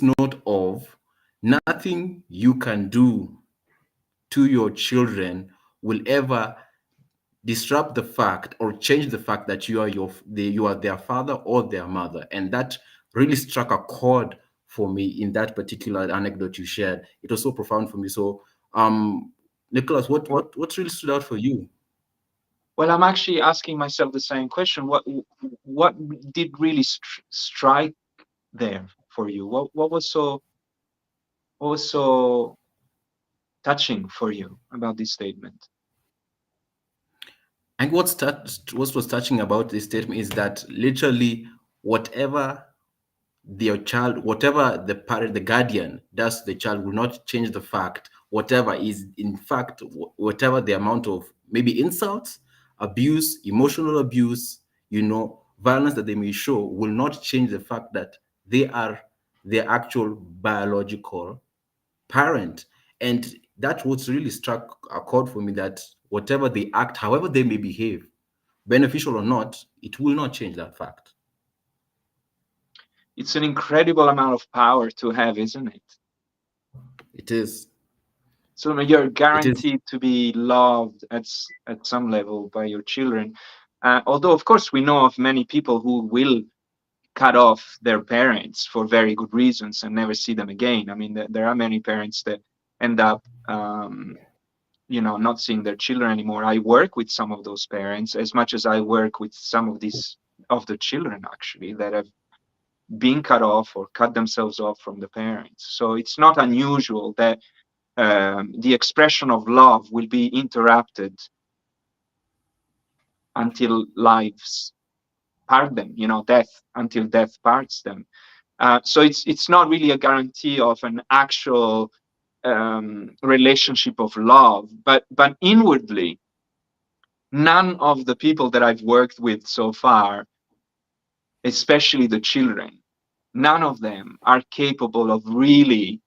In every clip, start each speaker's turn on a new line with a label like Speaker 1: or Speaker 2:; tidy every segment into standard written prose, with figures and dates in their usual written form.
Speaker 1: note of nothing you can do to your children will ever disrupt the fact or change the fact that you are their father or their mother. And that really struck a chord for me in that particular anecdote you shared. It was so profound for me. So Nicholas, what really stood out for you?
Speaker 2: Well, I'm actually asking myself the same question. What did really strike there for you? What was so touching for you about this statement?
Speaker 1: And what was touching about this statement is that literally whatever their child, whatever the parent, the guardian does to the child will not change the fact, whatever is, in fact, whatever the amount of maybe insults, abuse, emotional abuse, violence that they may show will not change the fact that they are their actual biological parent. And that was really struck a chord for me that whatever they act, however they may behave, beneficial or not, it will not change that fact.
Speaker 2: It's an incredible amount of power to have, isn't it?
Speaker 1: It is.
Speaker 2: So you're
Speaker 1: It is.
Speaker 2: guaranteed to be loved at some level by your children. Although, of course, we know of many people who will cut off their parents for very good reasons and never see them again. I mean, there are many parents that end up, not seeing their children anymore. I work with some of those parents as much as I work with some of the children actually that have been cut off or cut themselves off from the parents. So it's not unusual that the expression of love will be interrupted until lives part them, death until death parts them. So it's not really a guarantee of an actual relationship of love, but inwardly, none of the people that I've worked with so far, especially the children, none of them are capable of really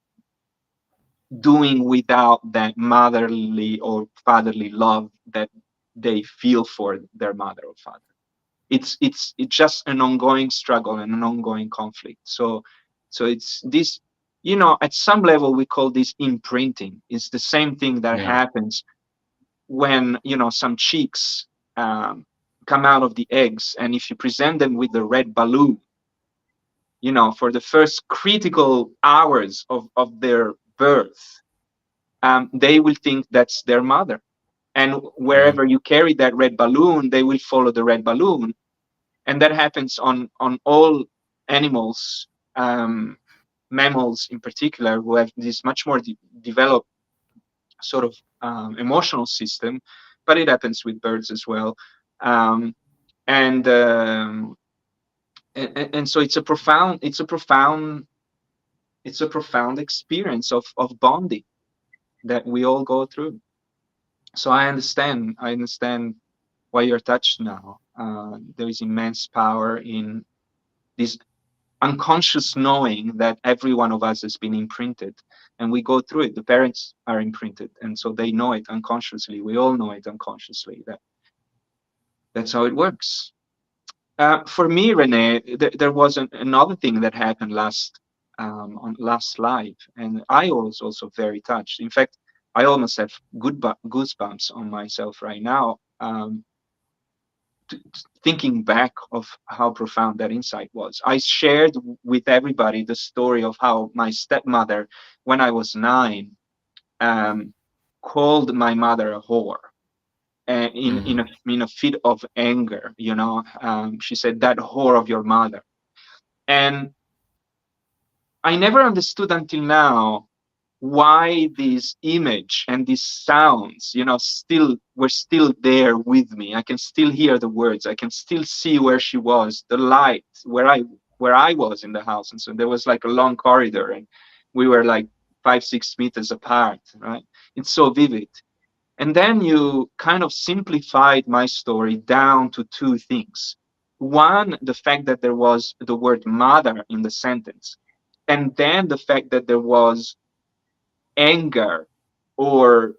Speaker 2: doing without that motherly or fatherly love that they feel for their mother or father. It's just an ongoing struggle and an ongoing conflict. So it's this, at some level we call this imprinting. It's the same thing that
Speaker 1: Yeah.
Speaker 2: happens when some chicks come out of the eggs, and if you present them with the red balloon, for the first critical hours of their birth, they will think that's their mother. And
Speaker 1: Yeah.
Speaker 2: wherever you carry that red balloon, they will follow the red balloon. And that happens on all animals, mammals in particular, who have this much more developed sort of emotional system, but it happens with birds as well. Um, and, um, and so it's a profound experience of bonding that we all go through. So I understand why you're touched now. There is immense power in this unconscious knowing that every one of us has been imprinted, and we go through it. The parents are imprinted, and so they know it unconsciously. We all know it unconsciously. That's how it works. For me, Rene, there was another thing that happened on last live, and I was also very touched. In fact, I almost have goosebumps on myself right now, thinking back of how profound that insight was. I shared with everybody the story of how my stepmother, when I was 9, um, called my mother a whore. In a fit of anger, she said, "That whore of your mother." And I never understood until now why this image and these sounds, still were still there with me. I can still hear the words. I can still see where she was, the light, where I was in the house. And so there was like a long corridor, and we were like 5-6 meters apart, right? It's so vivid. And then you kind of simplified my story down to two things. One, the fact that there was the word mother in the sentence, and then the fact that there was anger, or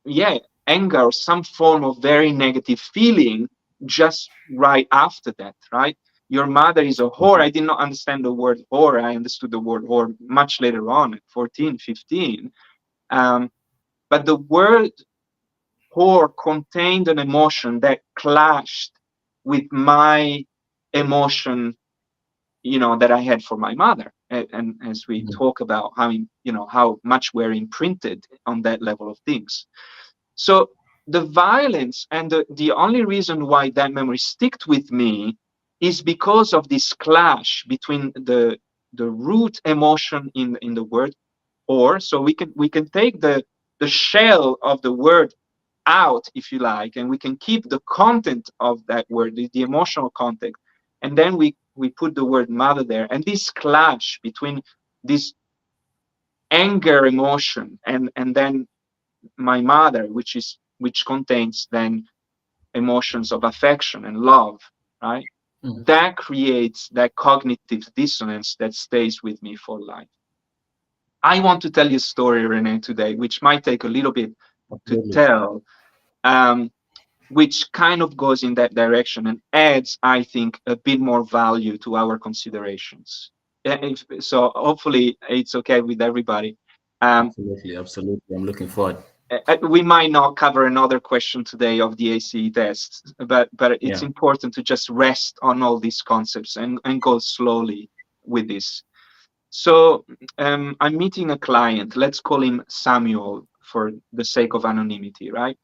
Speaker 2: yeah, anger, or some form of very negative feeling just right after that, right? Your mother is a whore. I did not understand the word whore. I understood the word whore much later on at 14, 15. Um, but the word whore contained an emotion that clashed with my emotion, that I had for my mother. And as we
Speaker 1: Mm.
Speaker 2: talk about how much we're imprinted on that level of things. So the violence and the only reason why that memory sticked with me is because of this clash between the root emotion in the word, or so we can take the shell of the word out, if you like, and we can keep the content of that word, the emotional content, and then we put the word mother there, and this clash between this anger emotion and then my mother, which contains then emotions of affection and love, right?
Speaker 1: Mm.
Speaker 2: That creates that cognitive dissonance that stays with me for life. I want to tell you a story, Rene, today, which might take a little bit to
Speaker 1: Absolutely.
Speaker 2: tell, um, which kind of goes in that direction and adds, I think, a bit more value to our considerations. So hopefully it's okay with everybody. Um,
Speaker 1: Absolutely. Absolutely. I'm looking forward.
Speaker 2: we might not cover another question today of the ACE tests, but it's
Speaker 1: Yeah.
Speaker 2: important to just rest on all these concepts and go slowly with this. So I'm meeting a client. Let's call him Samuel for the sake of anonymity, right?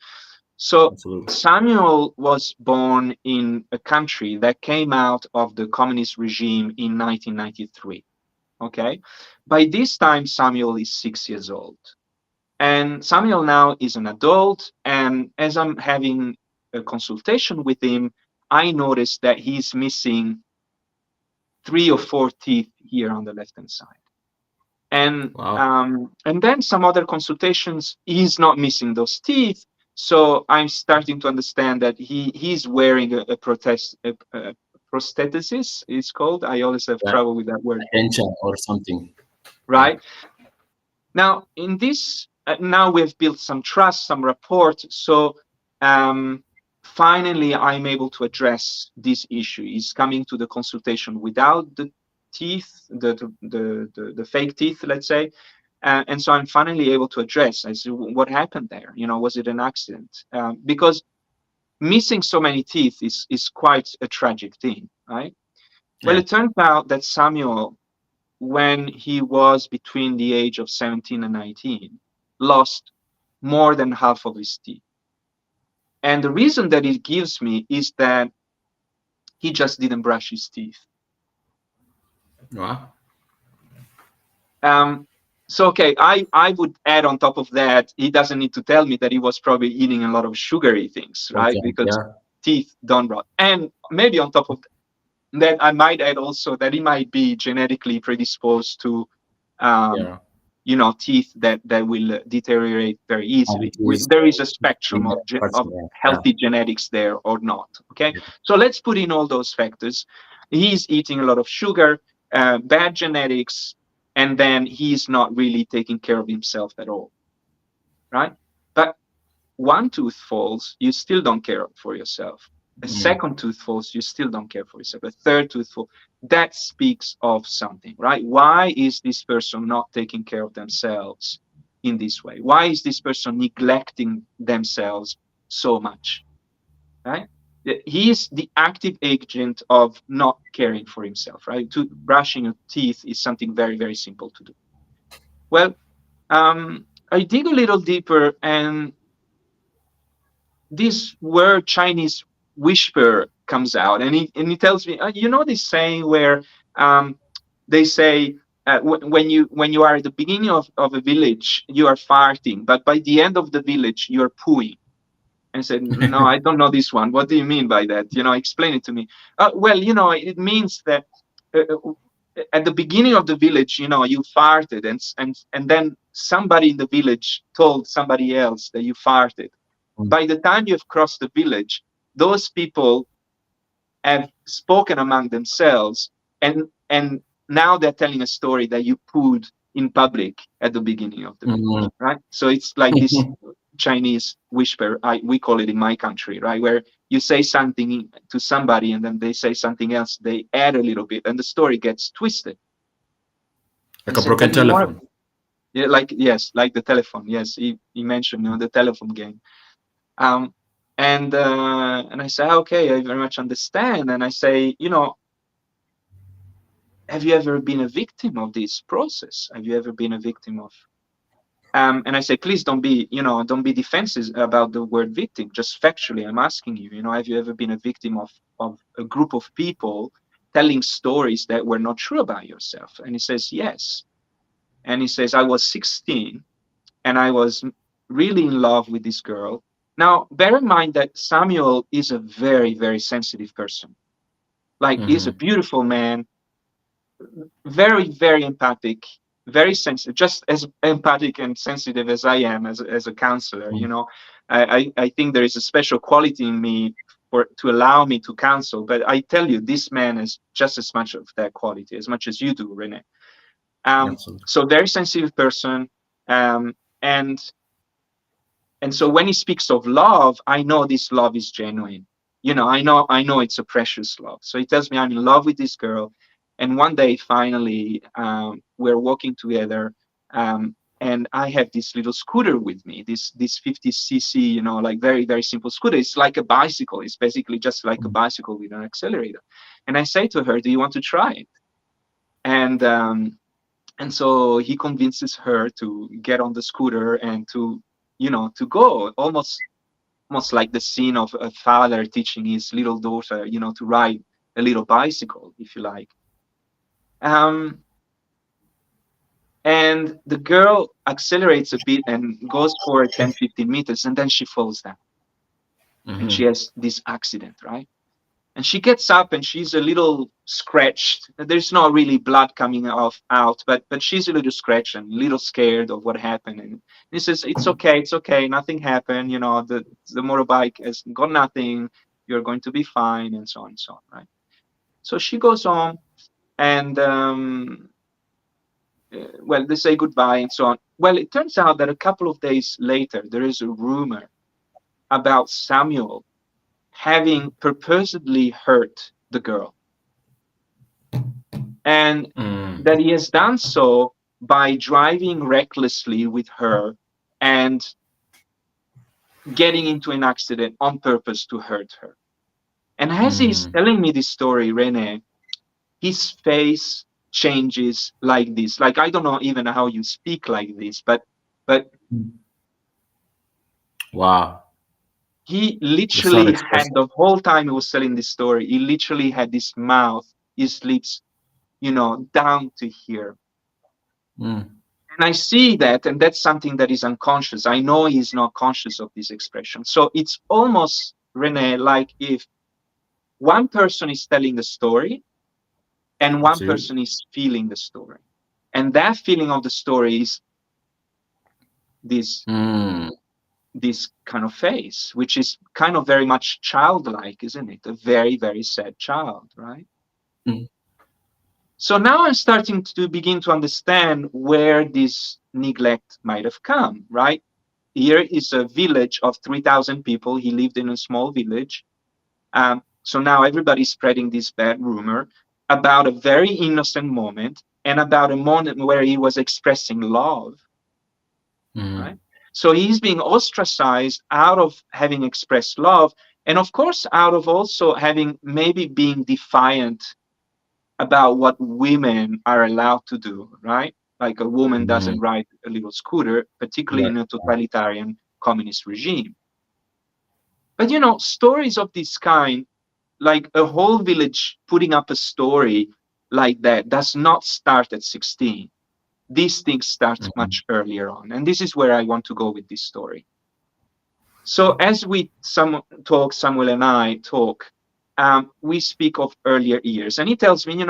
Speaker 2: So
Speaker 1: Absolutely.
Speaker 2: Samuel was born in a country that came out of the communist regime in 1993. Okay. By this time, Samuel is 6 years old. And Samuel now is an adult. And as I'm having a consultation with him, I noticed that he's missing 3 or 4 teeth here on the left hand side.
Speaker 1: Wow.
Speaker 2: And then some other consultations, he's not missing those teeth. So I'm starting to understand that he's wearing a prosthesis, it's called. I always have
Speaker 1: Yeah.
Speaker 2: trouble with that word,
Speaker 1: Attention or something. Yeah.
Speaker 2: right? Now, now we've built some trust, some rapport. So um, finally, I'm able to address this issue. He's coming to the consultation without the teeth, the fake teeth, let's say. And so I'm finally able to address. I said, what happened there? Was it an accident? Because missing so many teeth is quite a tragic thing, right? Well,
Speaker 1: Yeah.
Speaker 2: it turns out that Samuel, when he was between the age of 17 and 19, lost more than half of his teeth. And the reason that it gives me is that he just didn't brush his teeth.
Speaker 1: Wow.
Speaker 2: Um, so, okay, I would add on top of that, he doesn't need to tell me that he was probably eating a lot of sugary things, right?
Speaker 1: Content.
Speaker 2: Because
Speaker 1: Yeah.
Speaker 2: teeth don't rot. And maybe on top of that, I might add also that he might be genetically predisposed to um,
Speaker 1: Yeah.
Speaker 2: teeth that will deteriorate very easily.
Speaker 1: Cavities.
Speaker 2: There is a spectrum of
Speaker 1: Parts.
Speaker 2: of
Speaker 1: Yeah.
Speaker 2: healthy genetics there or not. Okay, so let's put in all those factors. He's eating a lot of sugar, bad genetics, and then he's not really taking care of himself at all, right? But one tooth falls, you still don't care for yourself. A
Speaker 1: Mm.
Speaker 2: second tooth falls, you still don't care for yourself. A third tooth falls. That speaks of something, right? Why is this person not taking care of themselves in this way? Why is this person neglecting themselves so much, right? He is the active agent of not caring for himself, right? Brushing your teeth is something very, very simple to do. Well, I dig a little deeper, and this word Chinese whisper comes out, and he tells me, this saying where they say when you are at the beginning of a village, you are farting, but by the end of the village, you're pooing. And I said, no, I don't know this one. What do you mean by that? Explain it to me. Well, it means that uh, uh, at the beginning of the village, you farted, and then somebody in the village told somebody else that you farted.
Speaker 1: Mm.
Speaker 2: By the time you've crossed the village, those people have spoken among themselves, and now they're telling a story that you pooed in public at the beginning of the village,
Speaker 1: Mm.
Speaker 2: right? So it's like this. Chinese whisper, we call it in my country, right? Where you say something to somebody and then they say something else, they add a little bit and the story gets twisted. He
Speaker 1: Like a
Speaker 2: said, tell
Speaker 1: broken
Speaker 2: me more.
Speaker 1: telephone.
Speaker 2: Yeah, like, yes, like the telephone. Yes, he mentioned, the telephone game. Um, and I say, okay, I very much understand. And I say, have you ever been a victim of this process? Have you ever been a victim of and I say, please don't be defensive about the word victim. Just factually, I'm asking you, have you ever been a victim of a group of people telling stories that were not true about yourself? And he says, yes. And he says, I was 16 and I was really in love with this girl. Now, bear in mind that Samuel is a very, very sensitive person. Like, he's a
Speaker 1: Mm-hmm.
Speaker 2: beautiful man, very, very empathic, very sensitive, just as empathic and sensitive as I am as a counselor. I think there is a special quality in me for to allow me to counsel. But I tell you, this man is just as much of that quality, as much as you do, Rene.
Speaker 1: Absolutely.
Speaker 2: So very sensitive person, um, and and so when he speaks of love, I know this love is genuine. I know it's a precious love. So he tells me I'm in love with this girl. And one day, finally, we're walking together. And I have this little scooter with me, this 50cc, like very, very simple scooter. It's like a bicycle. It's basically just like a bicycle with an accelerator. And I say to her, do you want to try it? And and so he convinces her to get on the scooter and to go, almost like the scene of a father teaching his little daughter, to ride a little bicycle, if you like. um and the girl accelerates a bit and goes for 10-15 meters, and then she falls down and she
Speaker 1: Mm-hmm.
Speaker 2: has this accident, right? And she gets up and she's a little scratched. There's not really blood coming off out, but she's a little scratched and a little scared of what happened. And he says, it's okay, nothing happened. The motorbike has got nothing. You're going to be fine, and so on and so on, right? So she goes home, and well, they say goodbye and so on. Well, it turns out that a couple of days later, there is a rumor about Samuel having purposely hurt the girl, and
Speaker 1: Mm.
Speaker 2: that he has done so by driving recklessly with her and getting into an accident on purpose to hurt her. And as he's
Speaker 1: Mm.
Speaker 2: telling me this story, Rene, his face changes like this. Like, I don't know even how you speak like this, but
Speaker 1: Wow.
Speaker 2: he
Speaker 1: It's not
Speaker 2: literally had,
Speaker 1: expressive.
Speaker 2: the whole time he was telling this story, he literally had his mouth, his lips, down to here.
Speaker 1: Mm.
Speaker 2: And I see that, and that's something that is unconscious. I know he's not conscious of this expression. So it's almost, Rene, like if one person is telling the story and
Speaker 1: I
Speaker 2: one
Speaker 1: see.
Speaker 2: person is feeling the story. And that feeling of the story is this
Speaker 1: Mm.
Speaker 2: this kind of face, which is kind of very much childlike, isn't it? A very, very sad child, right?
Speaker 1: Mm.
Speaker 2: So now I'm starting to begin to understand where this neglect might have come, right? Here is a village of 3,000 people. He lived in a small village. So now everybody's spreading this bad rumor about a very innocent moment and about a moment where he was expressing love, right?
Speaker 1: Mm.
Speaker 2: So he's being ostracized out of having expressed love, and of course, out of also having maybe being defiant about what women are allowed to do, right? Like a woman
Speaker 1: Mm.
Speaker 2: doesn't ride a little scooter, particularly
Speaker 1: Right.
Speaker 2: in a totalitarian communist regime. But stories of this kind, like a whole village putting up a story like that, does not start at 16. These things start
Speaker 1: Mm.
Speaker 2: much earlier on. And this is where I want to go with this story. So as Samuel and I talk, we speak of earlier years. And he tells me,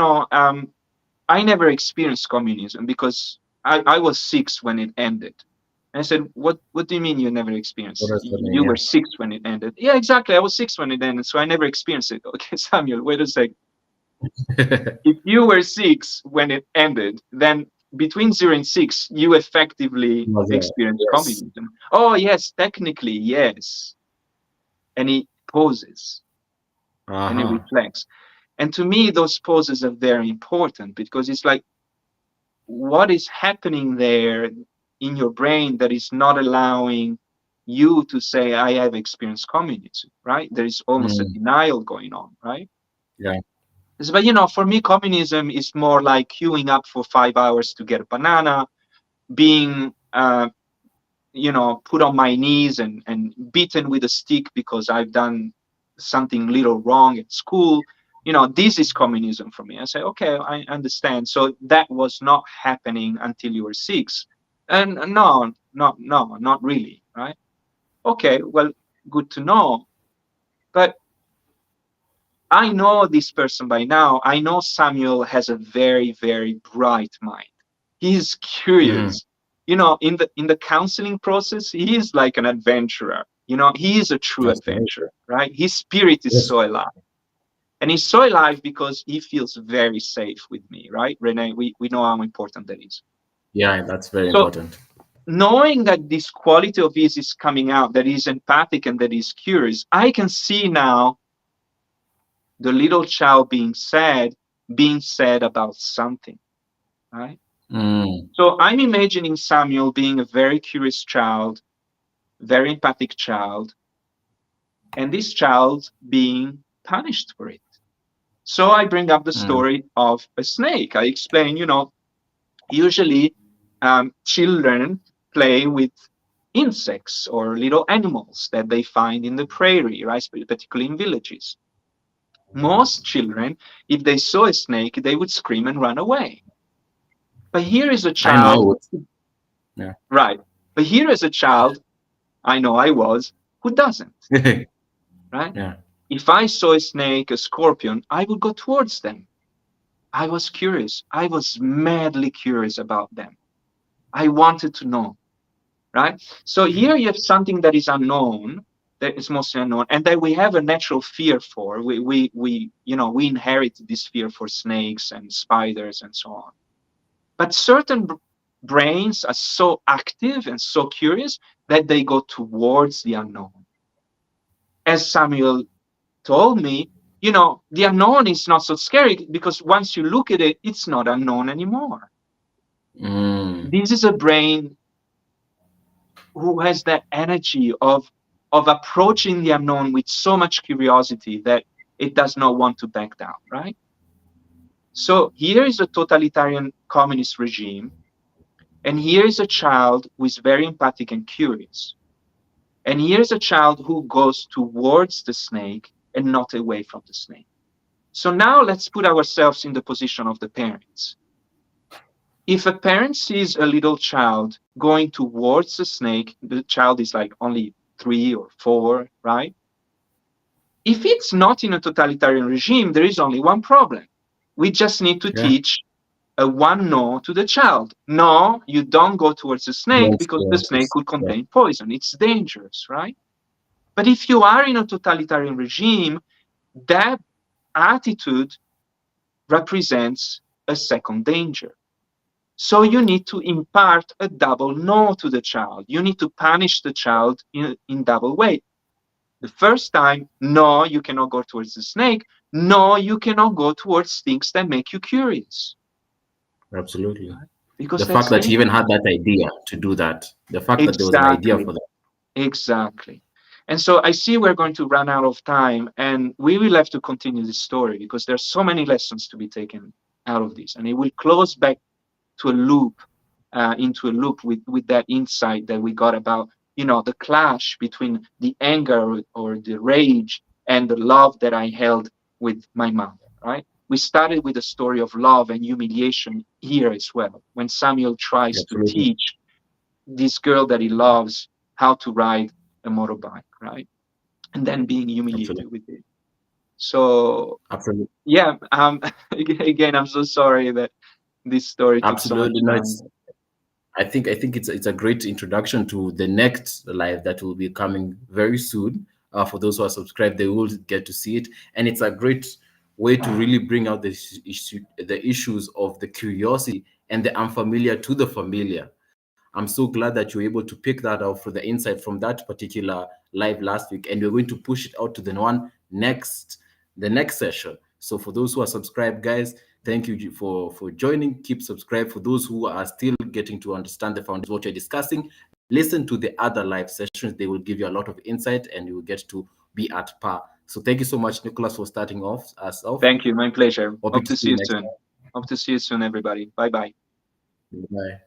Speaker 2: I never experienced communism because I was 6 when it ended. And I said, what do you mean you never
Speaker 1: What
Speaker 2: experienced?
Speaker 1: does that mean?
Speaker 2: You were
Speaker 1: Yeah.
Speaker 2: 6 when it ended. Yeah, exactly. I was 6 when it ended, so I never experienced it. Okay, Samuel, wait a sec. If you were 6 when it ended, then between 0 and 6, you effectively
Speaker 1: Was there?
Speaker 2: experience
Speaker 1: Yes.
Speaker 2: communism. Oh, yes, technically, yes. And he pauses and he
Speaker 1: Uh-huh.
Speaker 2: reflects. And to me, those pauses are very important because it's like, what is happening there in your brain that is not allowing you to say, I have experienced communism, right? There is almost a
Speaker 1: Mm.
Speaker 2: denial going on, right?
Speaker 1: Yeah.
Speaker 2: But for me, communism is more like queuing up for 5 hours to get a banana, being put on my knees and beaten with a stick because I've done something little wrong at school. This is communism for me. I say, okay, I understand. So that was not happening until you were 6. And no, not really, right? Okay, well, good to know. But I know this person by now. I know Samuel has a very, very bright mind. He's
Speaker 1: Mm.
Speaker 2: curious. In the counseling process, he is like an adventurer. He is a true
Speaker 1: Absolutely.
Speaker 2: adventurer, right? His spirit is
Speaker 1: Yes.
Speaker 2: so alive. And he's so alive because he feels very safe with me, right? Rene, we know how important that is.
Speaker 1: Yeah, that's very
Speaker 2: So
Speaker 1: important.
Speaker 2: knowing that this quality of his is coming out, that he's empathic and that he's curious, I can see now the little child being said about something, right?
Speaker 1: Mm.
Speaker 2: So I'm imagining Samuel being a very curious child, very empathic child, and this child being punished for it. So I bring up the
Speaker 1: Mm.
Speaker 2: story of a snake. I explain, usually children play with insects or little animals that they find in the prairie, right? Particularly in villages. Most children, if they saw a snake, they would scream and run away. But here is a
Speaker 1: I know I
Speaker 2: child,
Speaker 1: would. Yeah.
Speaker 2: right? But here is a child, I know I was, who doesn't, right?
Speaker 1: Yeah.
Speaker 2: If I saw a snake, a scorpion, I would go towards them. I was curious. I was madly curious about them. I wanted to know, right? So here you have something that is unknown, that is mostly unknown, and that we have a natural fear for. We inherit this fear for snakes and spiders and so on. But certain brains are so active and so curious that they go towards the unknown. As Samuel told me, the unknown is not so scary because once you look at it, it's not unknown anymore.
Speaker 1: Mm.
Speaker 2: This is a brain who has that energy of approaching the unknown with so much curiosity that it does not want to back down, right? So here is a totalitarian communist regime, and here is a child who is very empathic and curious. And here's a child who goes towards the snake and not away from the snake. So now let's put ourselves in the position of the parents. If a parent sees a little child going towards the snake, the child is like only 3 or 4, right? If it's not in a totalitarian regime, there is only one problem. We just need to
Speaker 1: Yeah.
Speaker 2: teach a one no to the child. No, you don't go towards the snake
Speaker 1: Yes.
Speaker 2: because the
Speaker 1: Yes.
Speaker 2: snake could
Speaker 1: Yeah.
Speaker 2: contain poison. It's dangerous, right? But if you are in a totalitarian regime, that attitude represents a second danger. So you need to impart a double no to the child. You need to punish the child in double way. The first time, no, you cannot go towards the snake. No, you cannot go towards things that make you curious,
Speaker 1: Absolutely.
Speaker 2: right?
Speaker 1: The
Speaker 2: Because
Speaker 1: fact
Speaker 2: that's
Speaker 1: that he even
Speaker 2: dangerous.
Speaker 1: had that idea to do that, the fact that there was an idea
Speaker 2: Exactly.
Speaker 1: for that.
Speaker 2: Exactly. And so I see we're going to run out of time, and we will have to continue this story because there's so many lessons to be taken out of this. And it will close back to a loop, into a loop with that insight that we got about, the clash between the anger or the rage and the love that I held with my mother, right? We started with a story of love and humiliation here as well, when Samuel tries to
Speaker 1: Absolutely.
Speaker 2: teach this girl that he loves how to ride a motorbike, right? And then being
Speaker 1: Absolutely.
Speaker 2: humiliated with it. So
Speaker 1: Absolutely.
Speaker 2: yeah, again, I'm so sorry that this story took so much
Speaker 1: Absolutely. No,
Speaker 2: time.
Speaker 1: it's I think it's a great introduction to the next live that will be coming very soon. For those who are subscribed, they will get to see it, and it's a great way to really bring out the issues of the curiosity and the unfamiliar to the familiar. I'm so glad that you're able to pick that out for the insight from that particular live last week, and we're going to push it out to the next session. So for those who are subscribed, guys, thank you for joining. Keep subscribed. For those who are still getting to understand the foundation what you're discussing, listen to the other live sessions. They will give you a lot of insight, and you will get to be at par. So thank you so much, Nicholas, for starting off us off.
Speaker 2: Thank you. My pleasure.
Speaker 1: Hoping
Speaker 2: Hope
Speaker 1: to
Speaker 2: to
Speaker 1: see
Speaker 2: see
Speaker 1: you
Speaker 2: you
Speaker 1: next
Speaker 2: soon. Hope to see you soon, everybody. Bye bye.
Speaker 1: time. Bye.